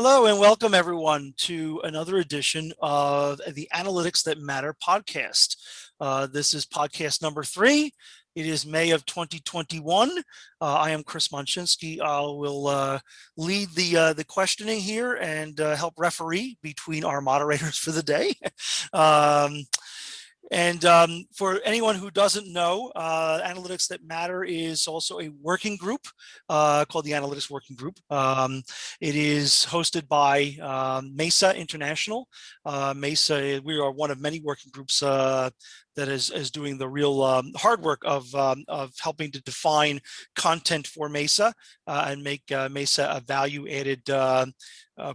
Hello and welcome everyone to another edition of the Analytics That Matter podcast. This is podcast number 3. It is May of 2021. I am Chris Monshinsky. I will lead the questioning here and help referee between our moderators for the day. For anyone who doesn't know, Analytics That Matter is also a working group called the Analytics Working Group. It is hosted by MESA International. MESA, we are one of many working groups that is doing the real hard work of helping to define content for MESA and make MESA a value-added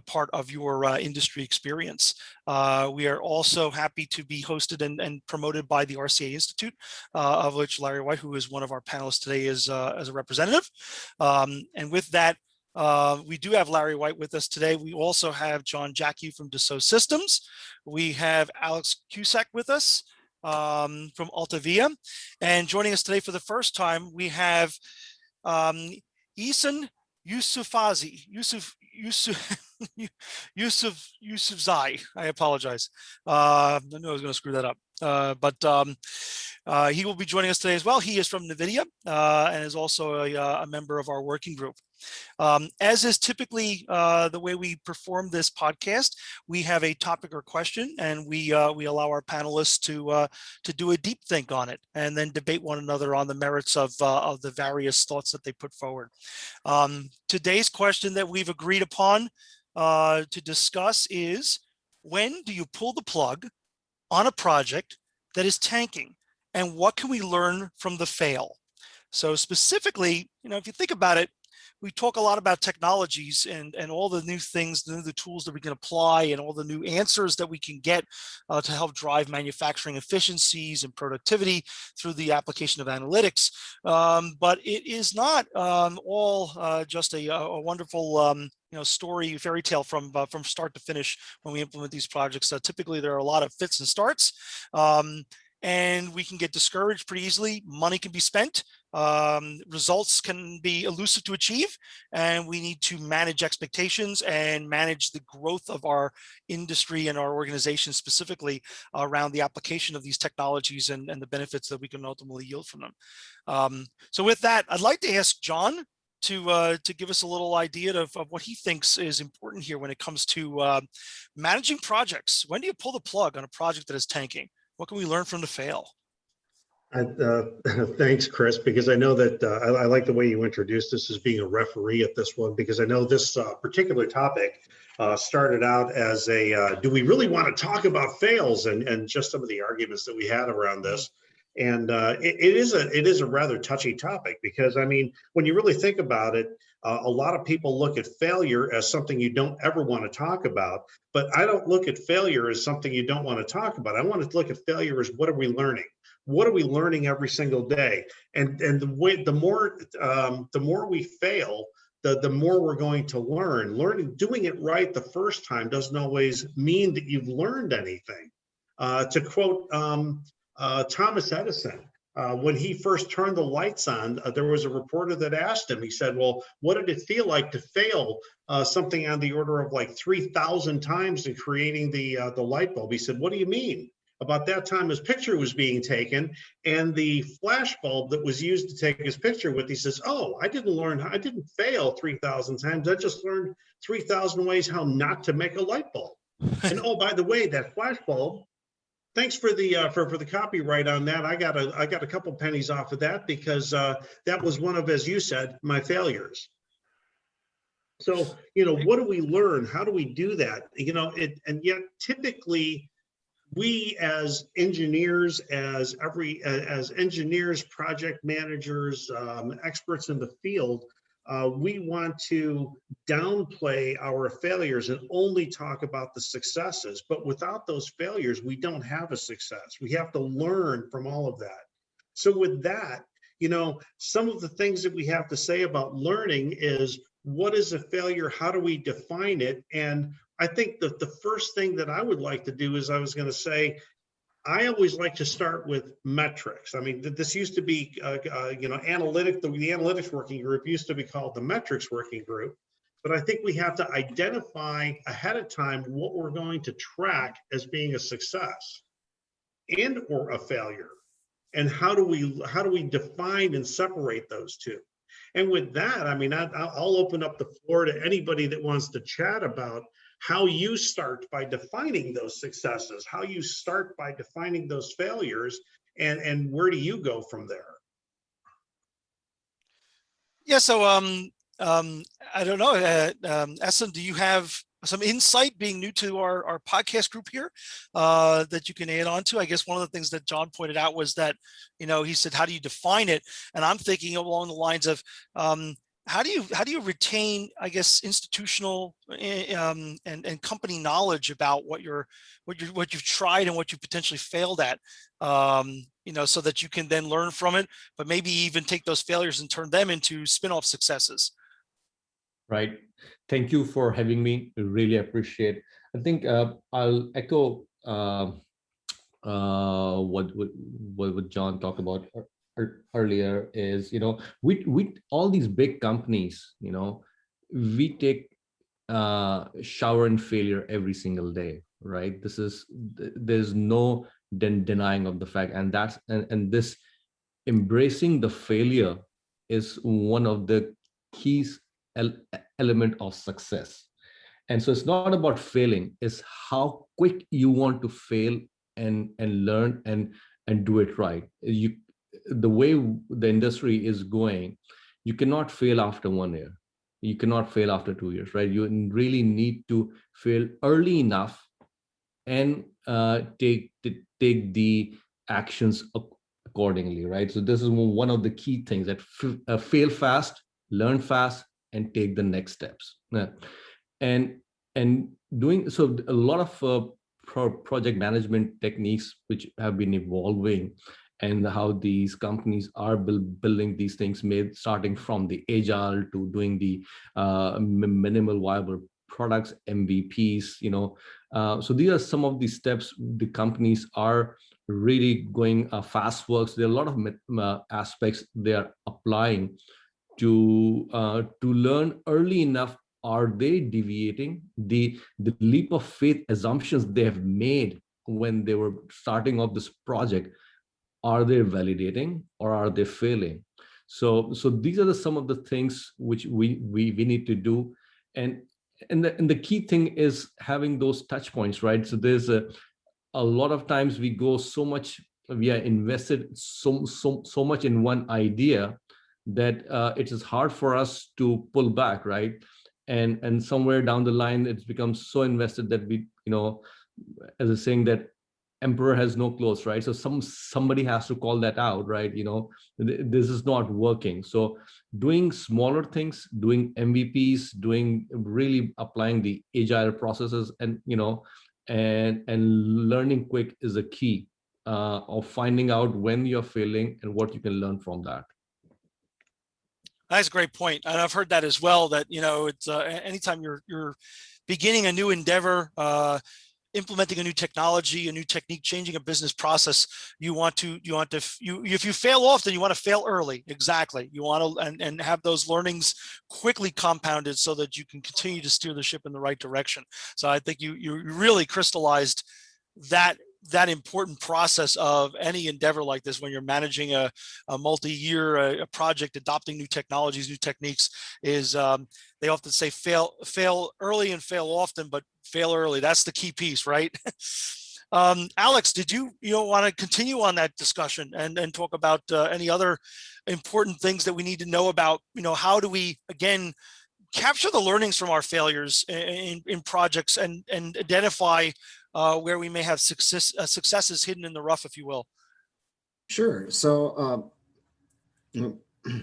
part of your industry experience. We are also happy to be hosted and promoted by the RCA Institute, of which Larry White, who is one of our panelists today, is as a representative. And with that, we do have Larry White with us today. We also have John Jackie from Dassault Systems. We have Alex Cusack with us from Altavia. And joining us today for the first time, we have Ihsan Yousafzai. Yousafzai. I apologize. I knew I was going to screw that up. But he will be joining us today as well. He is from NVIDIA and is also a member of our working group. As is typically the way we perform this podcast, we have a topic or question, and we allow our panelists to do a deep think on it, and then debate one another on the merits of the various thoughts that they put forward. Today's question that we've agreed upon to discuss is: when do you pull the plug on a project that is tanking, and what can we learn from the fail? So specifically, if you think about it, we talk a lot about technologies and all the new things, the tools that we can apply, and all the new answers that we can get to help drive manufacturing efficiencies and productivity through the application of analytics. But it is not all just a wonderful story, fairy tale from start to finish when we implement these projects. Typically, there are a lot of fits and starts. And we can get discouraged pretty easily. Money can be spent. Results can be elusive to achieve, and we need to manage expectations and manage the growth of our industry and our organization specifically around the application of these technologies and the benefits that we can ultimately yield from them. So with that, I'd like to ask John to give us a little idea of what he thinks is important here when it comes to managing projects. When do you pull the plug on a project that is tanking? What can we learn from the fail? Thanks, Chris, because I know that I like the way you introduced this as being a referee at this one, because I know this particular topic started out as a, do we really want to talk about fails, and just some of the arguments that we had around this. And it is a rather touchy topic, because, I mean, when you really think about it, a lot of people look at failure as something you don't ever want to talk about, but I don't look at failure as something you don't want to talk about. I want to look at failure as, what are we learning? What are we learning every single day? And the more we fail, the more we're going to learn. Doing it right the first time doesn't always mean that you've learned anything. To quote Thomas Edison, when he first turned the lights on, there was a reporter that asked him, he said, well, what did it feel like to fail something on the order of like 3,000 times in creating the light bulb? He said, what do you mean? About that time, his picture was being taken, and the flash bulb that was used to take his picture with, he says, oh, I didn't fail 3,000 times. I just learned 3,000 ways how not to make a light bulb. And oh, by the way, that flash bulb, thanks for the for the copyright on that. I got a couple pennies off of that, because that was one of, as you said, my failures. So, what do we learn? How do we do that? And yet typically we as engineers, as engineers, project managers, experts in the field, we want to downplay our failures and only talk about the successes. But without those failures, we don't have a success. We have to learn from all of that. So with that, some of the things that we have to say about learning is, what is a failure? How do we define it? And I think that the first thing that I would like to do is, I was going to say, I always like to start with metrics. I mean, this used to be, the analytics working group used to be called the metrics working group. but I think we have to identify ahead of time what we're going to track as being a success and or a failure. And how do we define and separate those two? And with that, I mean, I'll open up the floor to anybody that wants to chat about how you start by defining those successes, how you start by defining those failures, and where do you go from there? Yeah, so I don't know, Essen, do you have some insight being new to our podcast group here that you can add on to? I guess one of the things that John pointed out was that, he said, how do you define it? And I'm thinking along the lines of how do you retain, I guess, institutional and company knowledge about what you've tried and what you potentially failed at, so that you can then learn from it, but maybe even take those failures and turn them into spin-off successes. Right. Thank you for having me. I really appreciate. I think I'll echo what John talked about earlier. Is we all these big companies, we take shower and failure every single day, right? There's no denying of the fact, and this embracing the failure is one of the keys element of success. And so it's not about failing, it's how quick you want to fail and learn and do it right. The way the industry is going, you cannot fail after 1 year, you cannot fail after 2 years, right? You really need to fail early enough and take the actions accordingly, right? So this is one of the key things, that fail fast, learn fast, and take the next steps. And doing so, a lot of project management techniques which have been evolving, and how these companies are building these things, starting from the agile to doing the minimal viable products, MVPs. So these are some of the steps the companies are really going fast works. There are a lot of aspects they are applying to learn early enough. Are they deviating? The leap of faith assumptions they have made when they were starting off this project, are they validating or are they failing? So these are some of the things which we need to do. And the key thing is having those touch points, right? So there's a lot of times we are invested so much in one idea that it is hard for us to pull back, right? And somewhere down the line, it's become so invested that we, as a saying that emperor has no clothes, right? So somebody has to call that out, right? This is not working. So doing smaller things, doing MVPs, doing really applying the agile processes, and and learning quick is a key of finding out when you're failing and what you can learn from that. That's a great point. And I've heard that as well, that, it's anytime you're beginning a new endeavor, implementing a new technology, a new technique, changing a business process, if you fail often, you want to fail early. Exactly. You want to, and have those learnings quickly compounded so that you can continue to steer the ship in the right direction. So I think you really crystallized that important process of any endeavor like this, when you're managing a multi-year a project, adopting new technologies, new techniques, is they often say fail early and fail often, but fail early. That's the key piece, right? Alex, did you want to continue on that discussion and talk about any other important things that we need to know about, how do we, again, capture the learnings from our failures in projects and identify where we may have successes hidden in the rough, if you will? Sure. So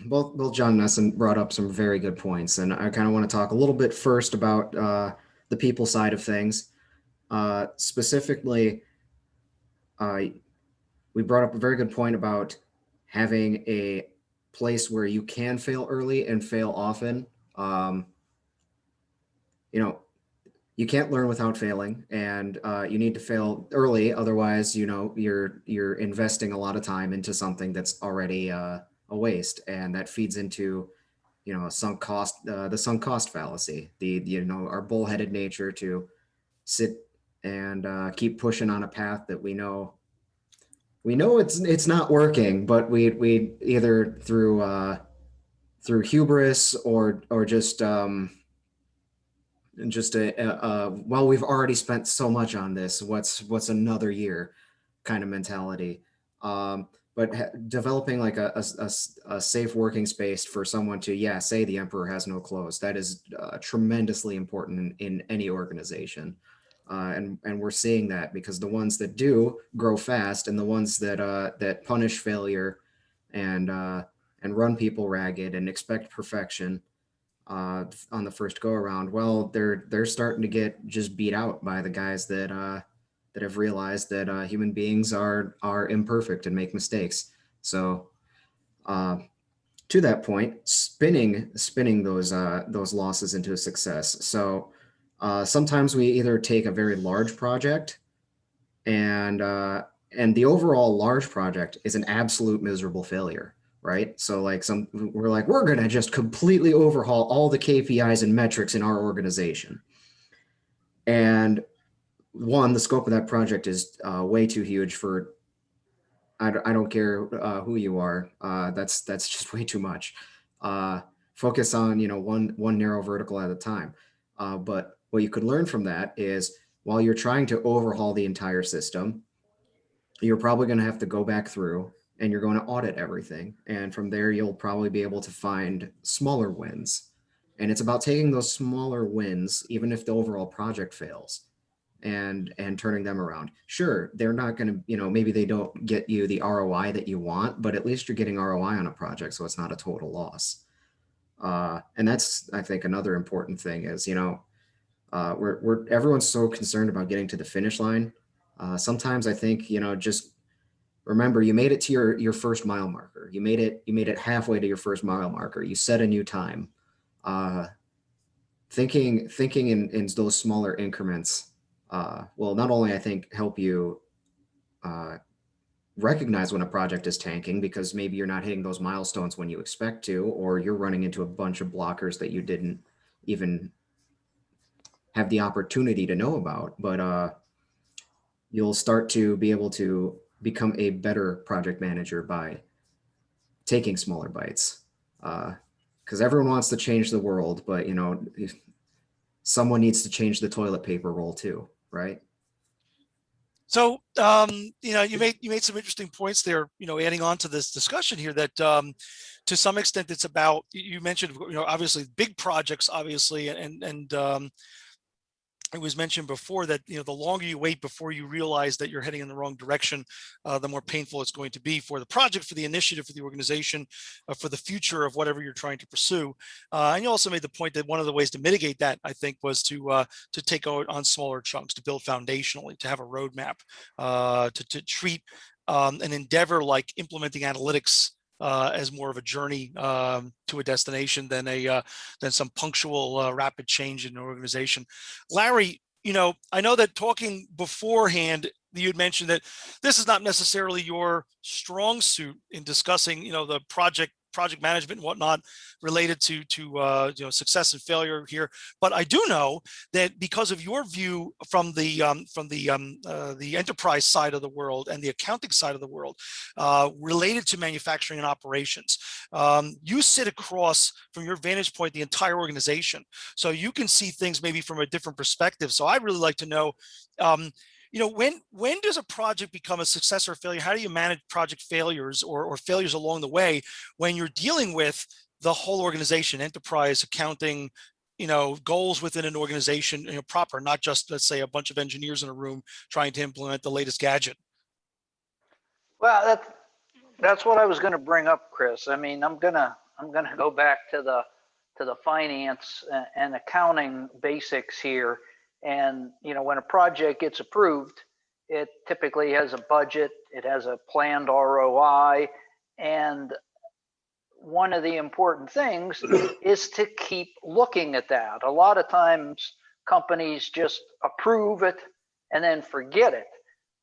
both John and Essen brought up some very good points, and I kind of want to talk a little bit first about the people side of things. Specifically, we brought up a very good point about having a place where you can fail early and fail often. You can't learn without failing, and you need to fail early. Otherwise, you're investing a lot of time into something that's already a waste, and that feeds into you know, the sunk cost fallacy, you know, our bullheaded nature to sit and keep pushing on a path that we know it's not working, but we either through hubris or just well, we've already spent so much on this, what's another year kind of mentality. But developing like a safe working space for someone to, yeah, say the emperor has no clothes, that is tremendously important in any organization. And we're seeing that because the ones that do grow fast and the ones that punish failure and run people ragged and expect perfection on the first go around, well, they're starting to get just beat out by the guys that have realized that human beings are imperfect and make mistakes. So to that point, spinning those losses into a success. So sometimes we either take a very large project and the overall large project is an absolute miserable failure, right? So like we're gonna just completely overhaul all the KPIs and metrics in our organization. And one, the scope of that project is way too huge for, I don't care who you are. That's just way too much. Focus on, you know, one narrow vertical at a time. But what you could learn from that is while you're trying to overhaul the entire system, you're probably going to have to go back through and you're going to audit everything. And from there, you'll probably be able to find smaller wins. And it's about taking those smaller wins, even if the overall project fails, and turning them around. Sure, they're not going to, you know, maybe they don't get you the ROI that you want, but at least you're getting ROI on a project, so it's not a total loss. And that's, I think, another important thing is, you know, everyone's so concerned about getting to the finish line. Sometimes I think, you know, just remember you made it to your first mile marker. You made it halfway to your first mile marker. You set a new time. Thinking in those smaller increments will not only, I think, help you recognize when a project is tanking, because maybe you're not hitting those milestones when you expect to, or you're running into a bunch of blockers that you didn't even have the opportunity to know about, but you'll start to be able to become a better project manager by taking smaller bites. Because everyone wants to change the world, but you know, someone needs to change the toilet paper roll too, right? So, you know, you made some interesting points there, you know, adding on to this discussion here that to some extent it's about, you mentioned, you know, obviously big projects, obviously, and it was mentioned before that, you know, the longer you wait before you realize that you're heading in the wrong direction, the more painful it's going to be for the project, for the initiative, for the organization, for the future of whatever you're trying to pursue. And you also made the point that one of the ways to mitigate that, I think, was to take on smaller chunks, to build foundationally, to have a roadmap, to treat an endeavor like implementing analytics as more of a journey to a destination than some punctual rapid change in an organization. Larry, you know, I know that talking beforehand, you had mentioned that this is not necessarily your strong suit in discussing, you know, the project management and whatnot related to you know, success and failure here. But I do know that because of your view from the enterprise side of the world and the accounting side of the world related to manufacturing and operations, you sit across from your vantage point the entire organization, so you can see things maybe from a different perspective. So I'd really like to know, you know, when does a project become a success or failure? How do you manage project failures or failures along the way when you're dealing with the whole organization, enterprise, accounting, you know, goals within an organization, you know, proper, not just, let's say, a bunch of engineers in a room trying to implement the latest gadget? Well, that's what I was going to bring up, Chris. I mean, I'm gonna go back to the finance and accounting basics here. And you know, when a project gets approved, it typically has a budget, it has a planned ROI, and one of the important things is to keep looking at that. A lot of times companies just approve it and then forget it.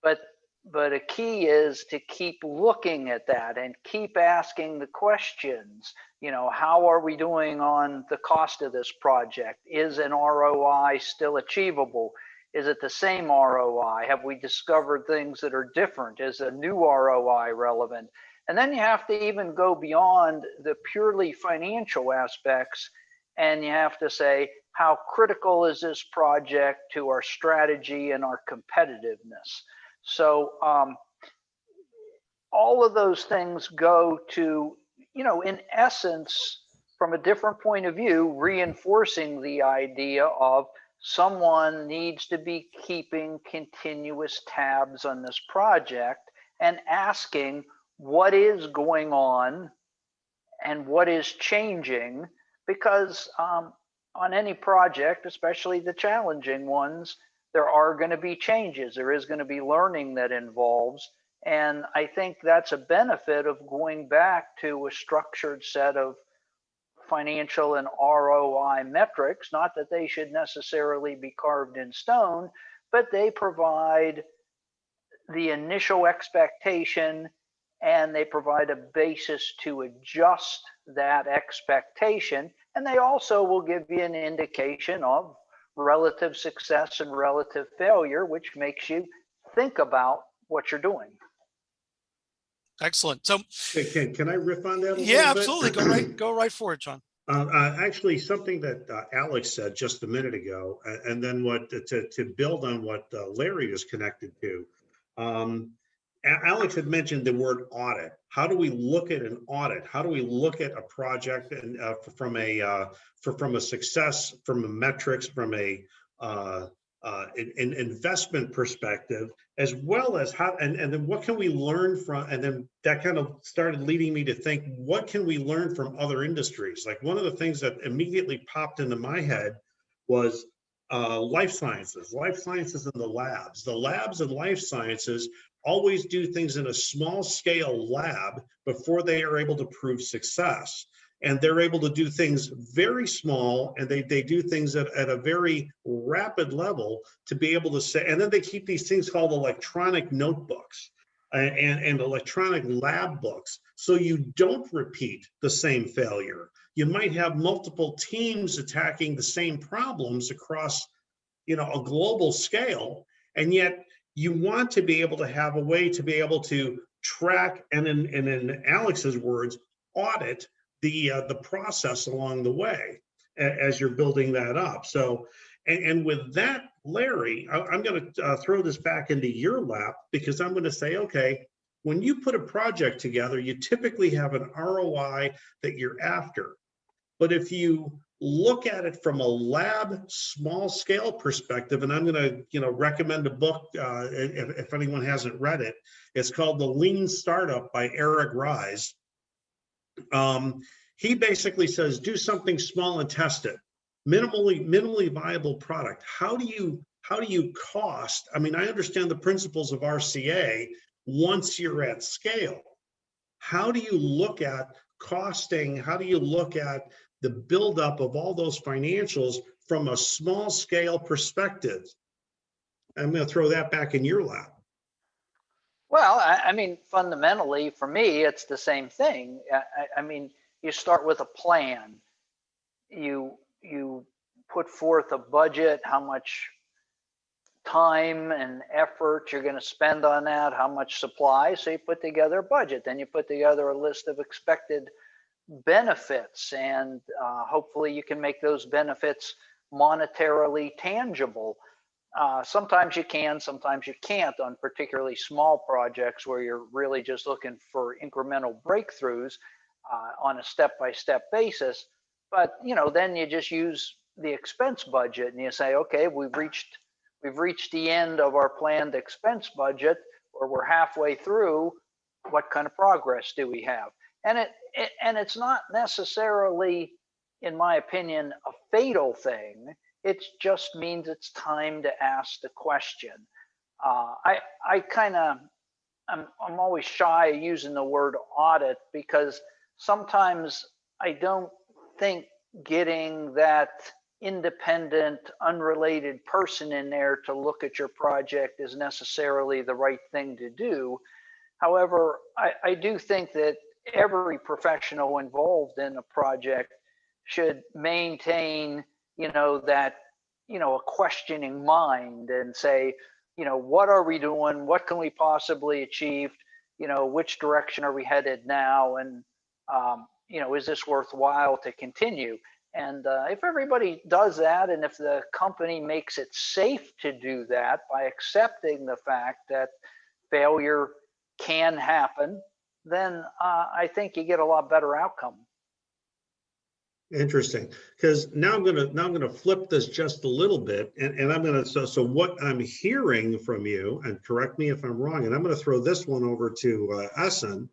But But a key is to keep looking at that and keep asking the questions. You know, how are we doing on the cost of this project? Is an ROI still achievable? Is it the same ROI? Have we discovered things that are different? Is a new ROI relevant? And then you have to even go beyond the purely financial aspects, and you have to say, how critical is this project to our strategy and our competitiveness? So all of those things go to, you know, in essence, from a different point of view, reinforcing the idea of someone needs to be keeping continuous tabs on this project and asking what is going on and what is changing, because on any project, especially the challenging ones, there are going to be changes. There is going to be learning that involves. And I think that's a benefit of going back to a structured set of financial and ROI metrics. Not that they should necessarily be carved in stone, but they provide the initial expectation and they provide a basis to adjust that expectation. And they also will give you an indication of relative success and relative failure, which makes you think about what you're doing. Excellent. So Can I riff on that a yeah, little bit? absolutely. Go right for it, John. Actually, something that Alex said just a minute ago, and then what to build on what Larry is connected to. Alex had mentioned the word audit. How do we look at an audit? How do we look at a project and from a success, from a metrics, from a an investment perspective, as well as how, and then what can we learn from, and then that kind of started leading me to think, what can we learn from other industries? Like one of the things that immediately popped into my head was life sciences in the labs. The labs and life sciences always do things in a small scale lab before they are able to prove success. And they're able to do things very small, and they do things at a very rapid level to be able to say, and then they keep these things called electronic notebooks and electronic lab books. So you don't repeat the same failure. You might have multiple teams attacking the same problems across, you know, a global scale. And yet you want to be able to have a way to be able to track and in Alex's words, audit the process along the way as you're building that up. So, and with that, Larry, I'm going to throw this back into your lap, because I'm going to say, okay, when you put a project together, you typically have an ROI that you're after. But if you look at it from a lab small scale perspective, and I'm going to, you know, recommend a book if anyone hasn't read it. It's called The Lean Startup by Eric Ries. He basically says, do something small and test it. Minimally viable product. How do you cost? I mean, I understand the principles of RCA once you're at scale. How do you look at costing? How do you look at the buildup of all those financials from a small scale perspective? I'm going to throw that back in your lap. Well, I mean, fundamentally, for me, it's the same thing. I mean, you start with a plan. You put forth a budget, how much time and effort you're going to spend on that, how much supply. So you put together a budget. Then you put together a list of expected benefits, and hopefully you can make those benefits monetarily tangible. Sometimes you can, sometimes you can't on particularly small projects where you're really just looking for incremental breakthroughs on a step-by-step basis. But you know, then you just use the expense budget and you say, okay, we've reached the end of our planned expense budget, or we're halfway through. What kind of progress do we have? And it's not necessarily, in my opinion, a fatal thing. It just means it's time to ask the question. I'm always shy of using the word audit, because sometimes I don't think getting that independent, unrelated person in there to look at your project is necessarily the right thing to do. However, I do think that every professional involved in a project should maintain, that, a questioning mind and say, what are we doing? What can we possibly achieve? Which direction are we headed now? And, is this worthwhile to continue? And if everybody does that, and if the company makes it safe to do that by accepting the fact that failure can happen, then I think you get a lot better outcome. Interesting, because now I'm gonna flip this just a little bit, and I'm gonna so what I'm hearing from you, and correct me if I'm wrong, and I'm gonna throw this one over to Essen,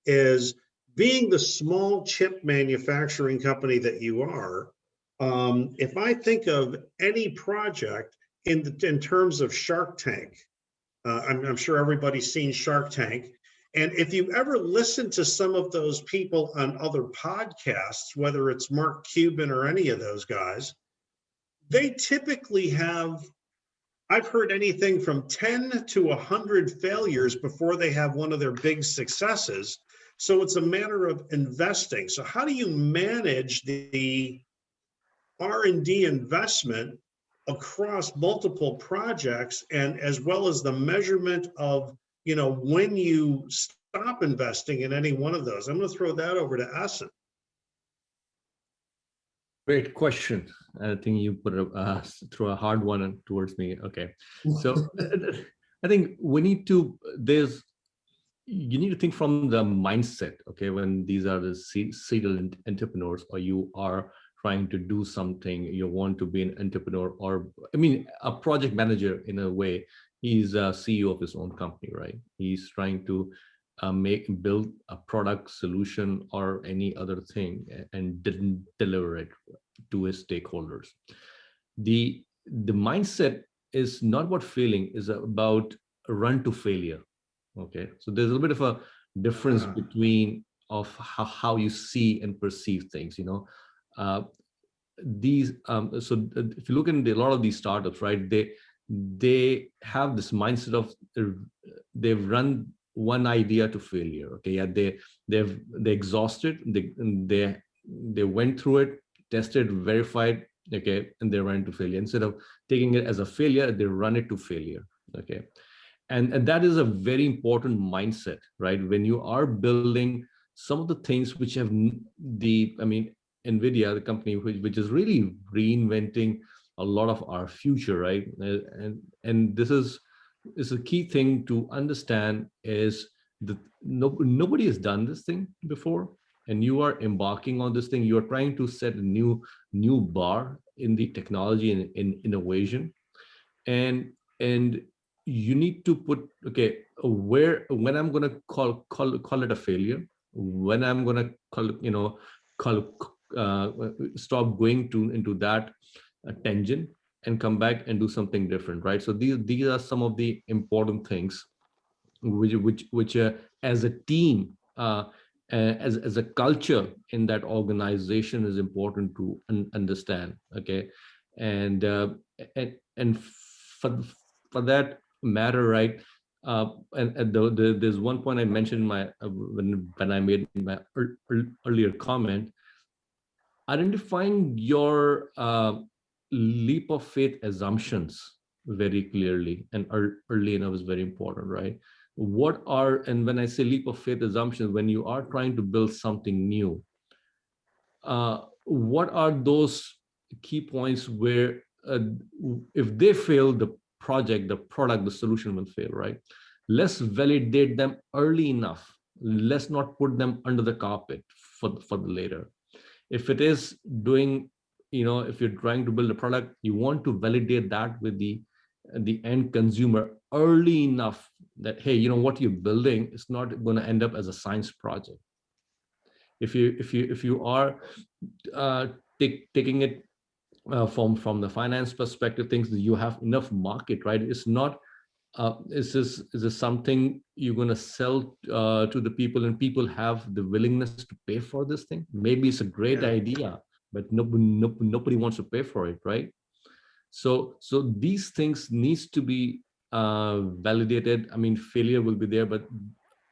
is being the small chip manufacturing company that you are. If I think of any project in terms of Shark Tank, I'm sure everybody's seen Shark Tank. And if you ever listen to some of those people on other podcasts, whether it's Mark Cuban or any of those guys, they typically have, I've heard anything from 10 to 100 failures before they have one of their big successes. So it's a matter of investing. So how do you manage the R&D investment across multiple projects, and as well as the measurement of, when you stop investing in any one of those? I'm going to throw that over to Essen. Great question. I think you put throw a hard one towards me. Okay, so I think we need to. You need to think from the mindset. Okay, when these are the serial entrepreneurs, or you are trying to do something, you want to be an entrepreneur, or a project manager in a way. He's a CEO of his own company, right? He's trying to build a product, solution, or any other thing, and didn't deliver it to his stakeholders. The mindset is not about failing, is about a run to failure. Okay, so there's a little bit of a difference between of how you see and perceive things. So if you look in a lot of these startups, right, they have this mindset of they've run one idea to failure. Okay, yeah, they exhausted, they went through it, tested, verified, okay, and they ran to failure. Instead of taking it as a failure, they run it to failure. Okay, and that is a very important mindset, right? When you are building some of the things which have NVIDIA, the company which is really reinventing a lot of our future, right? And this is a key thing to understand, is that nobody has done this thing before, and you are embarking on this thing. You are trying to set a new bar in the technology and in innovation, and you need to put, okay, when I'm going to call it a failure, when I'm going to stop going into that tangent and come back and do something different, right? So these are some of the important things which as a team, as a culture in that organization is important to understand. Okay, and for that matter, right? There's one point I mentioned in my when I made my earlier comment. Identifying your leap of faith assumptions very clearly and early enough is very important, right? And when I say leap of faith assumptions, when you are trying to build something new, what are those key points where if they fail, the project, the product, the solution will fail, right? Let's validate them early enough. Let's not put them under the carpet for the later. If it is doing, if you're trying to build a product, you want to validate that with the end consumer early enough that, hey, what you're building is not going to end up as a science project. If you are taking it from the finance perspective, things that you have enough market, right? It's not is this something you're going to sell to the people, and people have the willingness to pay for this thing? Maybe it's a great idea, but nobody wants to pay for it, right? So these things needs to be validated. I mean, failure will be there, but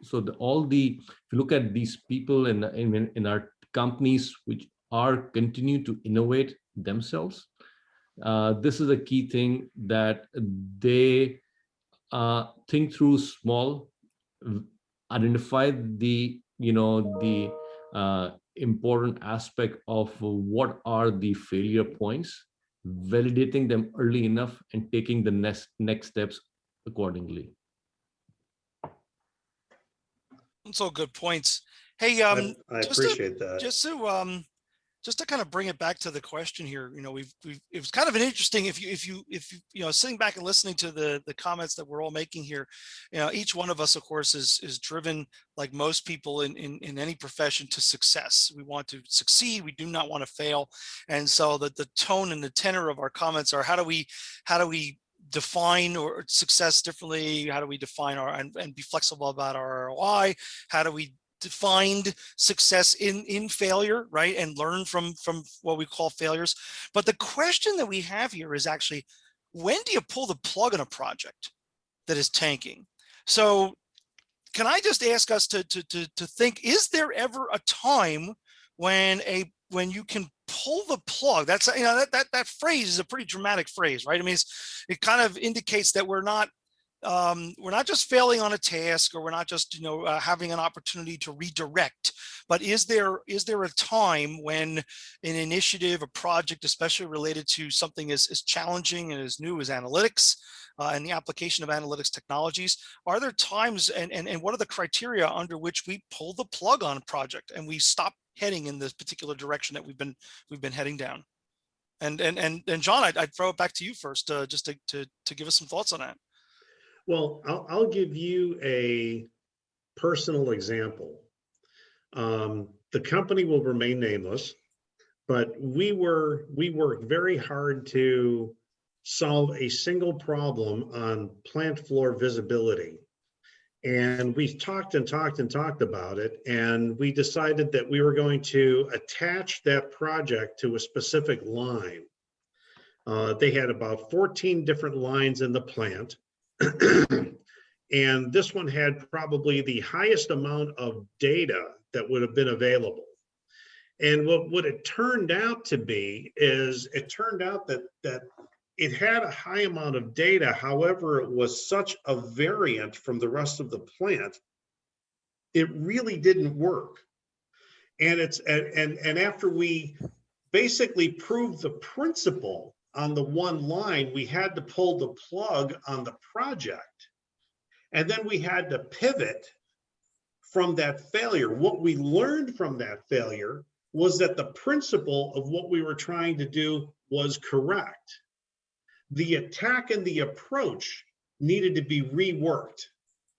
so if you look at these people in our companies which are continue to innovate themselves, this is a key thing, that they think through small, identify the important aspect of what are the failure points, validating them early enough, and taking the next steps accordingly. That's all good points. Hey, I just to appreciate that. just to kind of bring it back to the question here, it was kind of an interesting, if you sitting back and listening to the comments that we're all making here, each one of us, of course, is driven, like most people in any profession, to success. We want to succeed. We do not want to fail. And so the tone and the tenor of our comments are, how do we define or success differently? How do we define and be flexible about our ROI? How do we find success in failure, right? And learn from what we call failures. But the question that we have here is actually, when do you pull the plug on a project that is tanking? So can I just ask us to think, is there ever a time when you can pull the plug? That's, that phrase is a pretty dramatic phrase, right? I mean, it kind of indicates that we're not just failing on a task, or we're not just having an opportunity to redirect, but is there a time when an initiative, a project, especially related to something as challenging and as new as analytics and the application of analytics technologies, are there times, and what are the criteria under which we pull the plug on a project and we stop heading in this particular direction that we've been heading down? And John, I'd throw it back to you first, just to give us some thoughts on that. Well, I'll give you a personal example. The company will remain nameless, but we worked very hard to solve a single problem on plant floor visibility. And we talked and talked and talked about it, and we decided that we were going to attach that project to a specific line. They had about 14 different lines in the plant. And this one had probably the highest amount of data that would have been available. And what it turned out to be is, it turned out that it had a high amount of data. However, it was such a variant from the rest of the plant, it really didn't work. And and after we basically proved the principle on the one line, we had to pull the plug on the project. And then we had to pivot from that failure. What we learned from that failure was that the principle of what we were trying to do was correct. The attack and the approach needed to be reworked.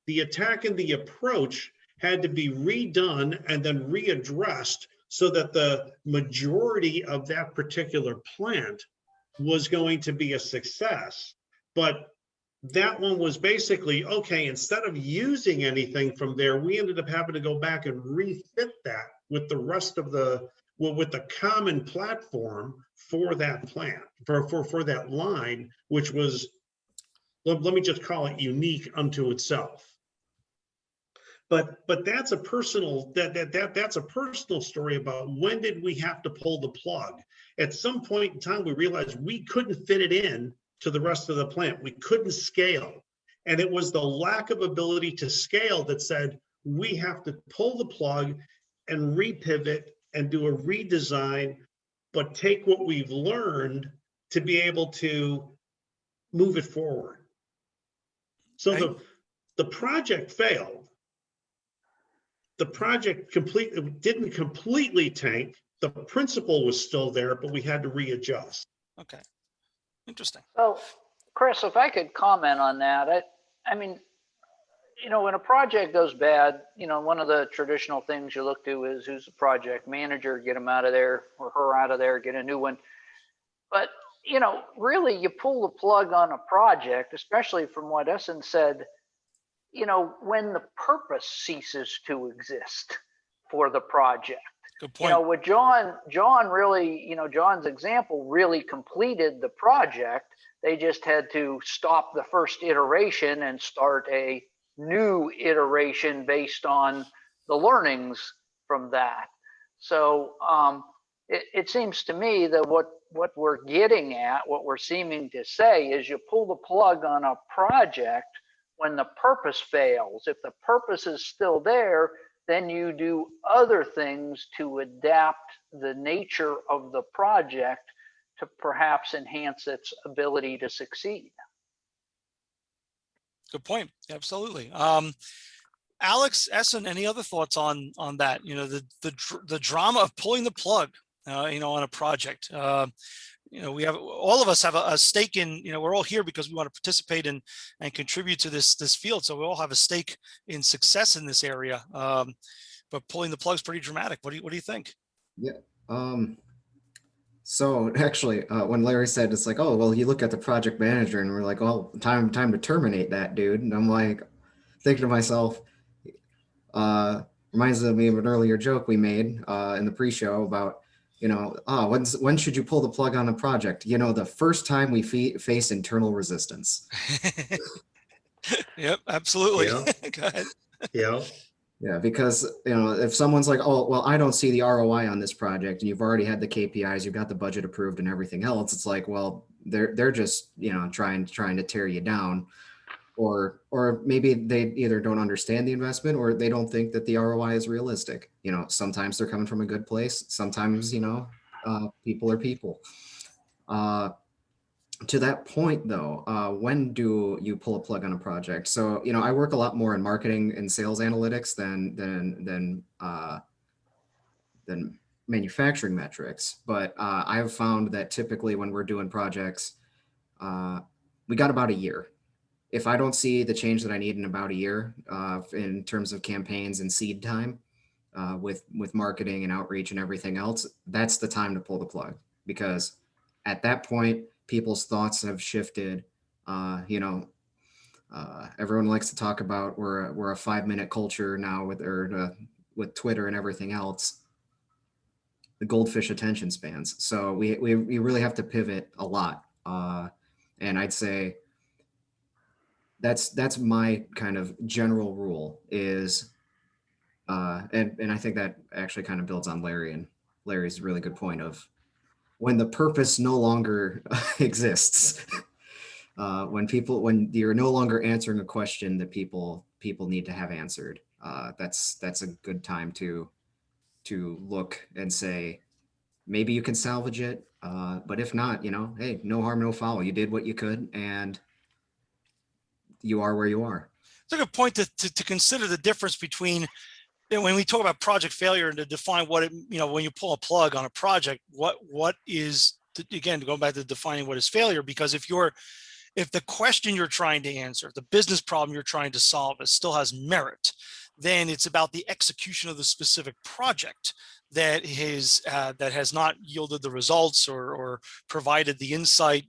The attack and the approach had to be redone and then readdressed, so that the majority of that particular plant was going to be a success. But that one was basically, okay, instead of using anything from there, we ended up having to go back and refit that with the rest of with the common platform for that plant, for that line, which was, let me just call it, unique unto itself. But that's a personal, that's a personal story about, when did we have to pull the plug? At some point in time, we realized we couldn't fit it in to the rest of the plant. We couldn't scale. And it was the lack of ability to scale that said, we have to pull the plug and repivot and do a redesign, but take what we've learned to be able to move it forward. So the project failed. The project didn't completely tank. The principle was still there, but we had to readjust. Okay, interesting. So, Chris, if I could comment on that, I mean, when a project goes bad, one of the traditional things you look to is, who's the project manager, get him out of there, or her out of there, get a new one. But, really, you pull the plug on a project, especially from what Essen said, when the purpose ceases to exist for the project. Good You point. know, with John really, John's example really completed the project. They just had to stop the first iteration and start a new iteration based on the learnings from that. So it seems to me that what we're getting at, what we're seeming to say is you pull the plug on a project when the purpose fails. If the purpose is still there, then you do other things to adapt the nature of the project to perhaps enhance its ability to succeed. Good point. Absolutely. Alex, Essen, any other thoughts on that? You know, the drama of pulling the plug, on a project. We have, all of us have a stake in, we're all here because we want to participate and contribute to this field. So we all have a stake in success in this area. But pulling the plug is pretty dramatic. What do you think? Yeah. So actually, when Larry said, it's like, oh, well, you look at the project manager and we're like, well, time to terminate that dude. And I'm like, thinking to myself, reminds me of an earlier joke we made in the pre-show about, when should you pull the plug on a project? The first time we face internal resistance. Yep, absolutely. Yeah. Go ahead. Yeah. Yeah, because if someone's like, oh, well, I don't see the ROI on this project, and you've already had the KPIs, you've got the budget approved and everything else, it's like, well, they're just trying to tear you down, or maybe they either don't understand the investment or they don't think that the ROI is realistic. Sometimes they're coming from a good place. Sometimes people are people. To that point, though, when do you pull a plug on a project? So, I work a lot more in marketing and sales analytics than manufacturing metrics. But I have found that typically when we're doing projects, we got about a year. If I don't see the change that I need in about a year in terms of campaigns and seed time with marketing and outreach and everything else, that's the time to pull the plug, because at that point, people's thoughts have shifted. Everyone likes to talk about we're a 5-minute culture now with Twitter and everything else. The goldfish attention spans. So we really have to pivot a lot. And I'd say that's my kind of general rule is, and I think that actually kind of builds on Larry's really good point of when the purpose no longer exists, when you're no longer answering a question that people need to have answered, that's a good time to look and say, maybe you can salvage it. But if not, hey, no harm, no foul. You did what you could and you are where you are. It's a good point to consider the difference between, when we talk about project failure, and to define what it, when you pull a plug on a project, what is, again, to go back to defining what is failure, because if the question you're trying to answer, the business problem you're trying to solve, it still has merit, then it's about the execution of the specific project that has not yielded the results or provided the insight,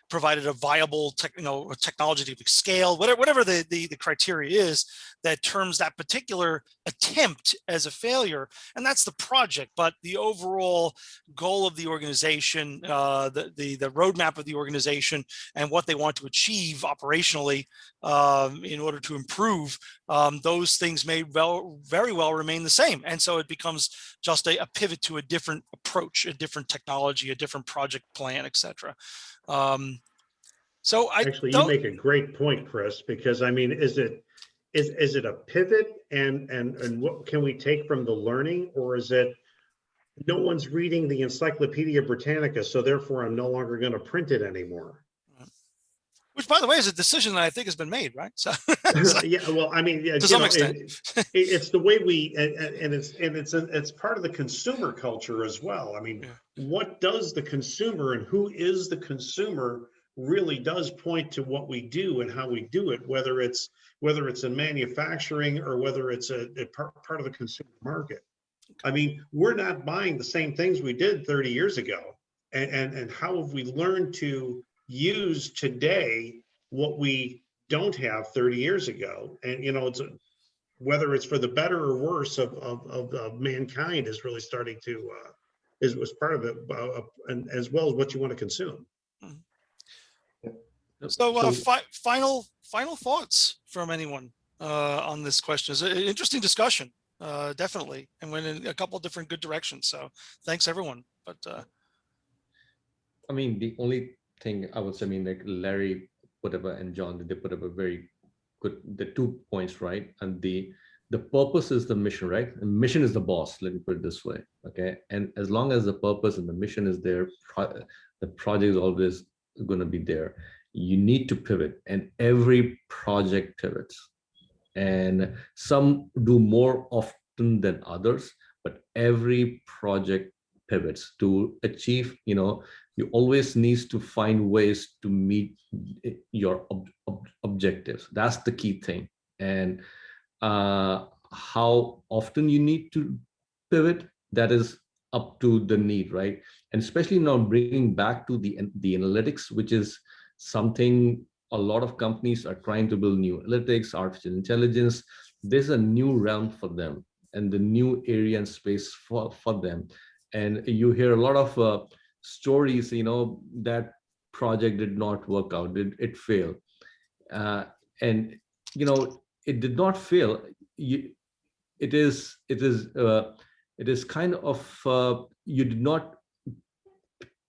provided a viable technology to scale, whatever the criteria is that terms that particular attempt as a failure. And that's the project, but the overall goal of the organization, the roadmap of the organization and what they want to achieve operationally in order to improve, those things may very well remain the same. And so it becomes just a pivot to a different approach, a different technology, a different project plan, etc. So You make a great point, Chris, because I mean, is it a pivot and what can we take from the learning, or is it no one's reading the Encyclopedia Britannica, so therefore I'm no longer going to print it anymore? Which, by the way, is a decision that I think has been made, right? So, yeah, well, I mean, to some extent, it's the way we, and it's part of the consumer culture as well. I mean, what does the consumer and who is the consumer really does point to what we do and how we do it, whether it's in manufacturing or whether it's a part of the consumer market. I mean, we're not buying the same things we did 30 years ago, and how have we learned to use today what we don't have 30 years ago? And whether it's for the better or worse of mankind is really starting to, was part of it, and as well as what you want to consume. So, So final thoughts from anyone on this question? It's an interesting discussion, definitely, and went in a couple of different good directions. So, thanks everyone. But I mean, the only thing I would say, I mean, like Larry put up and John, they put up a very good, the 2 points, right? And the purpose is the mission, right? And mission is the boss, let me put it this way, okay? And as long as the purpose and the mission is there, the project is always going to be there. You need to pivot, and every project pivots. And some do more often than others, but every project pivots to achieve, you always need to find ways to meet your objectives. That's the key thing. And how often you need to pivot, that is up to the need, right? And especially now bringing back to the analytics, which is something a lot of companies are trying to build new analytics, artificial intelligence. There's a new realm for them and the new area and space for them. And you hear a lot of stories, that project did not work out, it failed. And, it did not fail. It is kind of, you did not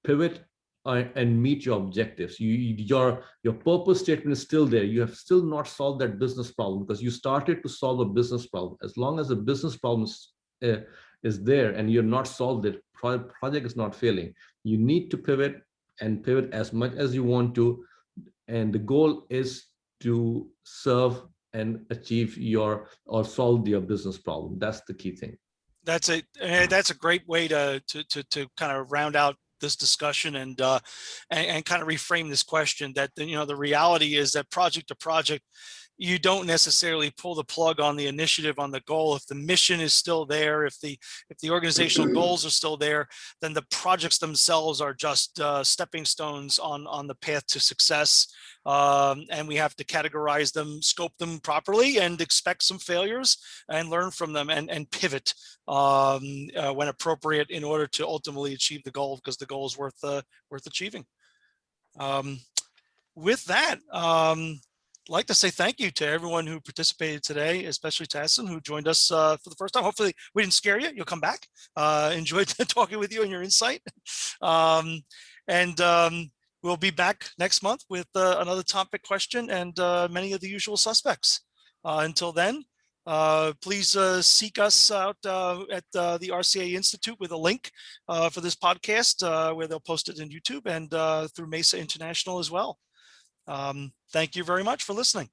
pivot and meet your objectives. Your purpose statement is still there. You have still not solved that business problem because you started to solve a business problem. As long as the business problem is there and you're not solved it, project is not failing. You need to pivot and pivot as much as you want to. And the goal is to serve and achieve or solve your business problem. That's the key thing. that's a great way to kind of round out this discussion and kind of reframe this question, that the reality is that project to project, you don't necessarily pull the plug on the initiative, on the goal. If the mission is still there, if the organizational goals are still there, then the projects themselves are just stepping stones on the path to success. And we have to categorize them, scope them properly, and expect some failures and learn from them, and pivot when appropriate in order to ultimately achieve the goal, because the goal is worth achieving. With that, I'd like to say thank you to everyone who participated today, especially to Essen, who joined us for the first time. Hopefully we didn't scare you. You'll come back. Enjoyed talking with you and your insight. We'll be back next month with another topic question and many of the usual suspects. Until then, please seek us out at the RCA Institute with a link for this podcast, where they'll post it in YouTube and through MESA International as well. Thank you very much for listening.